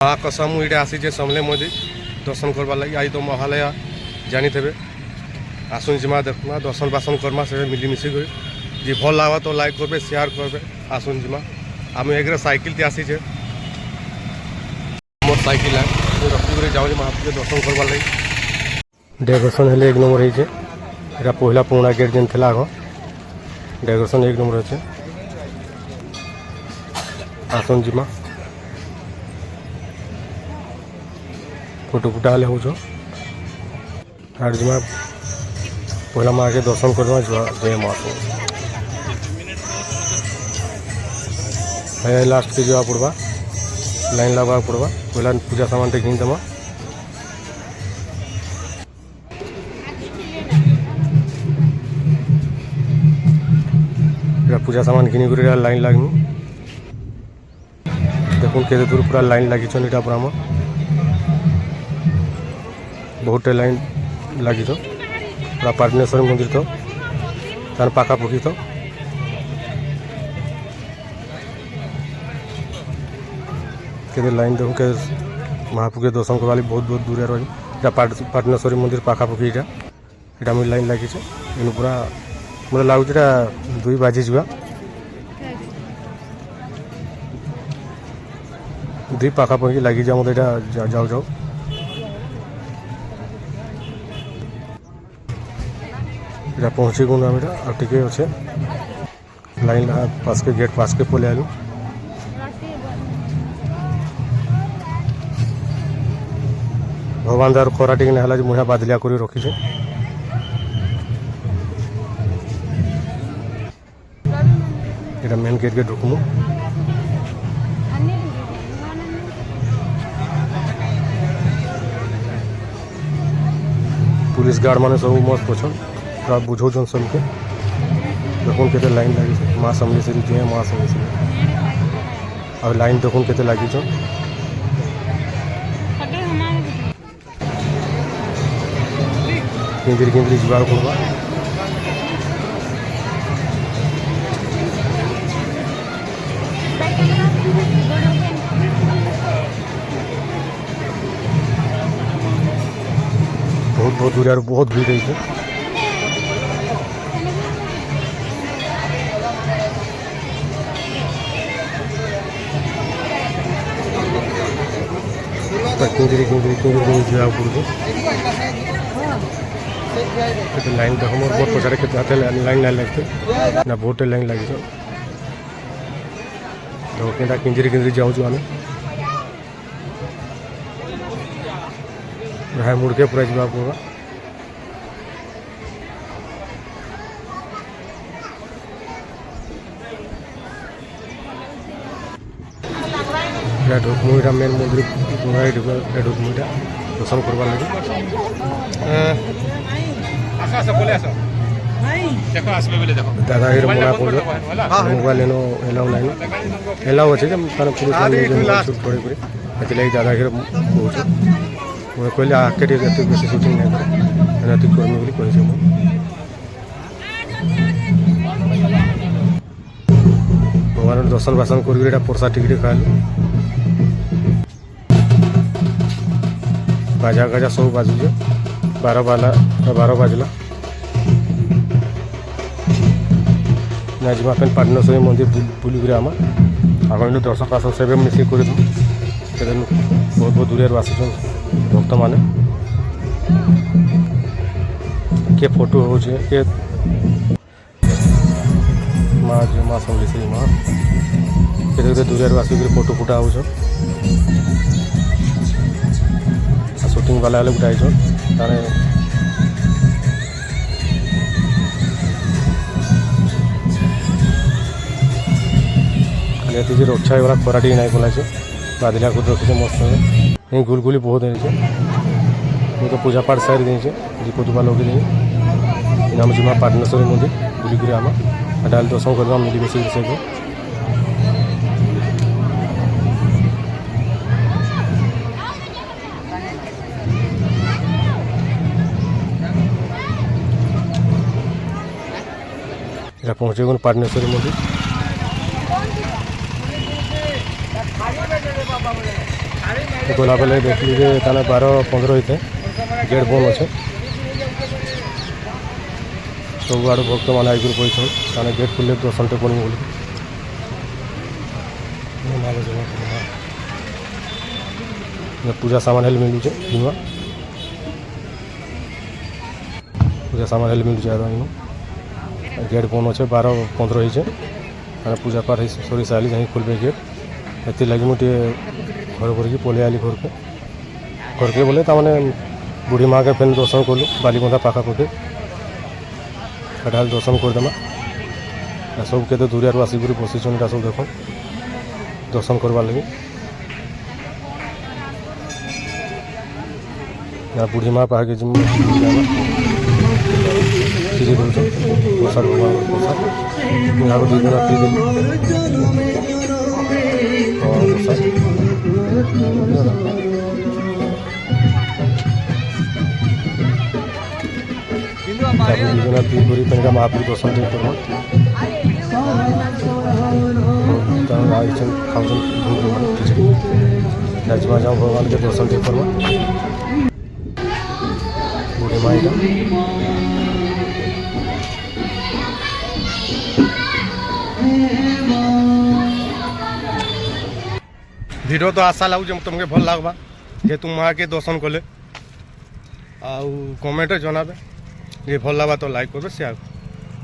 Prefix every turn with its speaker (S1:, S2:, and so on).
S1: महाकसम इटे आसीचे समले मंदिर दर्शन करवा लगी आज तो महालय जानी थे आसुन जिमा देखना दर्शन बासन करमा से मिलीमिशी कर जी भल लगा तो लाइक करबे शेयर करबे आसुन जिमा आम एक साइकिल आसीचे मोटर साइकिल है रखी जाऊँ महाप्रभु दर्शन करवा लगी डेकोरेशन हेले एक नंबर होइए पहला पुराना गेट जेन थी आग डेकोरेशन एक नंबर अच्छे आसुन जिमा फोटो फुटा हेल्ले हो जिमा पहला माँ के दर्शन कर जय माँ लास्ट के जावा पड़वा लाइन लगा पड़वा पहला पूजा सामान टे घिन देमा पूजा सामान घिनी कर लाइन लगनी देखो केते दूर पूरा लाइन लगी इटा पूरा बहुत लाइन लगी पूरा पाटनेश्वर मंदिर तो तार पाखापाखि तो केते लाइन देखो के महाप्रभु के दर्शन करवाली बहुत बहुत दूर रही पाटनेश्वरी मंदिर पाखापाखि इटा मुझे लाइन लगी इन पूरा मतलब लगुच 2 बाजी जा 2 पाखापाखि लगी जा मतलब यहाँ जाऊ जाऊ इटा पहुँची गुण आम टे अच्छे लाइन पास के गेट पास के पलि आलु भगवान दार खरा टे ना मुझे बादलिया कर रखीचे इटा मेन गेट के ढुकमु पुलिस गार्ड माने सब मस्त पछन पूरा बुझौन सबके देखुन के लाइन लगी माँ समलेश्वरी जय माँ समलेश्वरी और लाइन देखुन के लगी किंदरी किंदरी जुगाड़ करवा बहुत बहुत दूर यार बहुत भीड़ है किंदरी किंदरी किंदरी जुआ पड़ो लाइन देख मोर बहुत पचारे के लाइन लाइन लगते ना बहुत लाइन लगी तो किंदरी किंदरी जाऊँ आम यहाँ मुड़ के पूरा जावा पड़ा ढुकमुटा मेन मंदिर ढुकमुटा दर्शन करवा लगे दादा हिर मना पड़ो मोबाइल एनो एलाउ लाइन एलाउ अच्छे शूट थोड़ी लगे दादा हिर कौच मैं कहली आगे बेस सुटिंग नहीं करे करमी बोली कही भगवान दर्शन बासन कर प्रसाद टिके खालु बाजा गाजा सब बाजुचे 12 बाजला ना जी पाटनेश्वरी मंदिर बुलिक आम आगे दर्शन बासन से मिसिक कर बहुत बहुत दूर आस भक्त माने के फोटो हो के माँ जी माँ समलेश्वरी माँ के दूर आसिक फोटो फुटा हो शूटिंग वाला गुटाई तारे खाली रक्षा होगा खरा टी नहीं गला बादलिया कर रखी मस्त ये गुलगुली बहुत है तो पूजा पाठ सारी देचे दीप दुपा लगे नाम जी पाटनेश्वरी मंदिर बुलिक आम डाल दर्शन करवा मिली मिसी से पहुँचे गए पाटनेश्वरी मंदिर गला बेले देखली जे ताने 12-15 होते गेट बंद अच्छे सब आड़ भक्त मैंने आई बैठन ताने गेट खुले दर्शन टे पड़ी बोल पूजा सामान हेल्प मिलूचे नुआ पूजा सामान हेल्प मिलूचे इन गेट बंद अच्छे 12-15 होते पूजा पाठ सरी सारी जाए खोलबे गेट ये लगे मुझे घर करके पलि आली घर के बोले तमाने बुढ़ी माँ के फिर दर्शन कलु बालीबंधा पाखापाखि दर्शन करदेमा सब के दूरियार आसिक बसीचन सब देख दर्शन करवार लगे बुढ़ी माँ पाखे खीरी दौन प्रसाद भगवान प्रसाद यहाँ को 2 दिन फ्री दिल्ली प्रसाद महापुर दर्शन टे कर खाऊन राजमा जाऊँ भगवान के दर्शन टे कर बुढ़ी माँ वीडियो तो आशा लगुच तुमके भल लगवा जे तुम माँ के दर्शन कले आ कमेंट जनाबे जे भल लगा तो लाइक करबे शेयर